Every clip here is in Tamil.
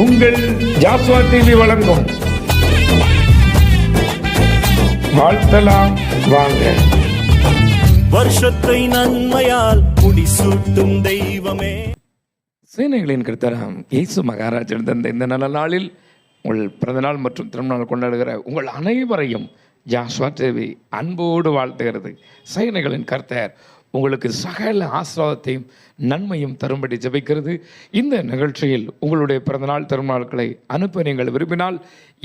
உங்கள் ஜாஸ்வா டிவி வழங்கும் வாழ்த்தலாம் வாங்க. வருஷத்தை நன்மையால் முடிசூட்டும் தெய்வமே. சேனைகளின் கர்த்தராம் இயேசு மகாராஜன் தந்த இந்த நல்ல நாளில் உங்கள் பிறந்தநாள் மற்றும் திருநாள் கொண்டாடுகிற உங்கள் அனைவரையும் ஜாஸ்வா டிவி அன்போடு வாழ்த்துகிறது. சேனைகளின் கர்த்தர் உங்களுக்கு சகல ஆசீர்வாதத்தையும் நன்மையும் தரும்படி ஜெபிக்கிறது. இந்த நிகழ்ச்சியில் உங்களுடைய பிறந்தநாள் திருநாட்களை அனுப்ப நீங்கள் விரும்பினால்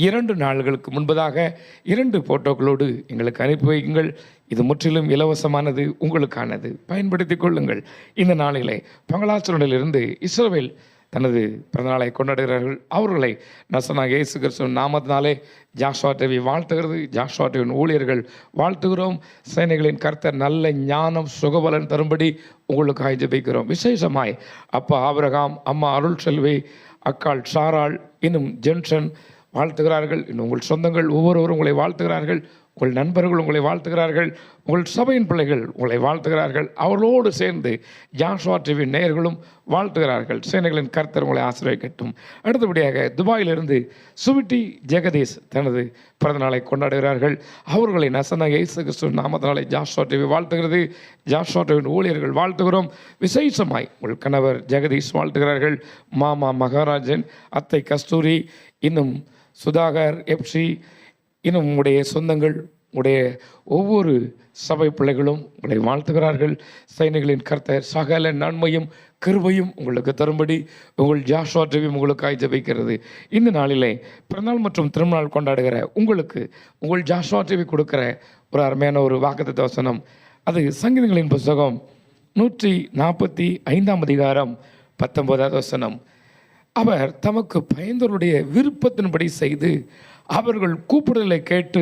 2 நாள்களுக்கு முன்பதாக 2 போட்டோக்களோடு எங்களுக்கு அனுப்பி வையுங்கள். இது முற்றிலும் இலவசமானது, உங்களுக்கானது, பயன்படுத்தி கொள்ளுங்கள். இந்த நாளிலே பங்களாச்சலிருந்து இஸ்ரவேல் தனது பிறந்தநாளை கொண்டாடுகிறார்கள். அவர்களை நசனாக இயேசு கிறிஸ்துவின் நாமத்தினாலே ஜாஸ்வா டிவி வாழ்த்துகிறது. ஜாஸ்வா டிவியின் ஊழியர்கள் வாழ்த்துகிறோம். சேனைகளின் கர்த்தர் நல்ல ஞானம் சுகபலன் தரும்படி உங்களுக்காக ஜெபிக்கிறோம். விசேஷமாய் அப்பா ஆபிரகாம், அம்மா அருள் செல்வி, அக்காள் சாராள், இன்னும் ஜென்சன் வாழ்த்துகிறார்கள். இன்னும் உங்கள் சொந்தங்கள் ஒவ்வொருவரும் உங்களை வாழ்த்துகிறார்கள். உங்கள் நண்பர்கள் உங்களை வாழ்த்துகிறார்கள். உங்கள் சபையின் பிள்ளைகள் உங்களை வாழ்த்துகிறார்கள். அவர்களோடு சேர்ந்து ஜாஸ்வா டிவி நேயர்களும் வாழ்த்துகிறார்கள். சேனைகளின் கர்த்தர் உங்களை ஆசீர்வதிக்கட்டும். அடுத்தபடியாக துபாயிலிருந்து சுவிட்டி ஜெகதீஷ் தனது பிறந்தநாளை கொண்டாடுகிறார்கள். அவர்களை நசன இயேசு கிறிஸ்துவின் நாமத்தினாலே ஜாஸ்வா டிவி வாழ்த்துகிறது. ஜாஸ்வா டிவியின் ஊழியர்கள் வாழ்த்துகிறோம். விசேஷமாய் உங்கள் கணவர் ஜெகதீஷ் வாழ்த்துகிறார்கள். மாமா மகாராஜன், அத்தை கஸ்தூரி, இன்னும் சுதாகர், எப்சி, இன்னும் உங்களுடைய சொந்தங்கள், உடைய ஒவ்வொரு சபை பிள்ளைகளும் உங்களை வாழ்த்துகிறார்கள். சேனைகளின் கர்த்தர் சகல நன்மையும் கிருபையும் உங்களுக்கு தரும்படி உங்கள் ஜாஸ்வா டிவி உங்களுக்காக ஜெபிக்கிறது. இந்த நாளிலே பிறந்தநாள் மற்றும் திருநாள் கொண்டாடுகிற உங்களுக்கு உங்கள் ஜாஸ்வா டிவி கொடுக்கிற ஒரு அருமையான ஒரு வாக்குத்தத்த வசனம். அது சங்கீதங்களின் புத்தகம் 145 அதிகாரம் 19வது வசனம். அவர் தமக்கு பயந்தவருடைய விருப்பத்தின்படி செய்து அவர்கள் கூப்பிடுதலை கேட்டு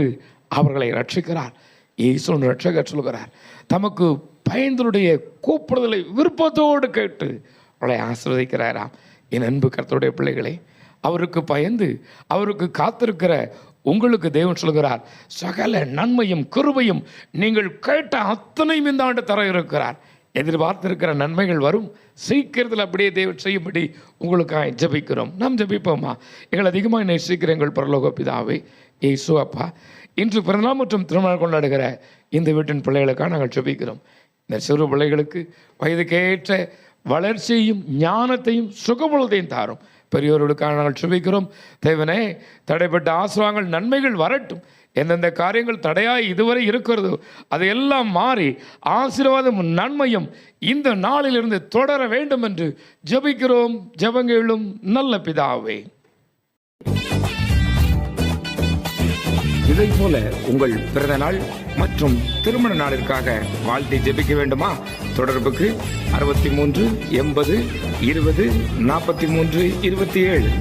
அவர்களை ரட்சிக்கிறார். இயேசு ரட்சகர் சொல்கிறார், தமக்கு பயந்தவருடைய கூப்பிடுதலை விருப்பத்தோடு கேட்டு அவர்களை ஆசீர்வதிக்கிறாராம். என் அன்பு கர்த்தருடைய பிள்ளைகளே, அவருக்கு பயந்து அவருக்கு காத்திருக்கிற உங்களுக்கு தேவன் சொல்கிறார், சகல நன்மையும் கிருபையும் நீங்கள் கேட்ட அத்தனையும் இந்த ஆண்டு தர இருக்கிறார். எதிர்பார்த்திருக்கிற நன்மைகள் வரும். சீக்கிரத்தில் அப்படியே தேவன் செய்யும்படி உங்களுக்காக ஜெபிக்கிறோம். நாம் ஜெபிப்போமா? எங்கள் அதிகமாக நேசிக்கிற எங்கள் பரலோக பிதாவே இயேசு அப்பா, இன்று பிறந்தநாள் மற்றும் திருமணம் கொண்டாடுகிற இந்த வீட்டின் பிள்ளைகளுக்காக நாங்கள் ஜெபிக்கிறோம். இந்த சிறு பிள்ளைகளுக்கு வயதுக்கேற்ற வளர்ச்சியையும் ஞானத்தையும் சுகபலத்தையும் தாரும். பெரியோர்களுக்காக நாங்கள் ஜெபிக்கிறோம். தேவனே, தடைப்பட்ட ஆசீர்வாதங்கள் நன்மைகள் வரட்டும். எந்தெந்த காரியங்கள் தடையாய் இதுவரை இருக்கிறதோ அதையெல்லாம் மாறி ஆசீர்வாதமும் நன்மையும் இந்த நாளிலிருந்து தொடர வேண்டும் என்று ஜெபிக்கிறோம். ஜெபங்களும் நல்ல பிதாவே. இதை போல உங்கள் பிறந்த நாள் மற்றும் திருமண நாளிற்காக வாழ்த்தி ஜெபிக்க வேண்டுமா? தொடர்புக்கு 63 80 20 43 27.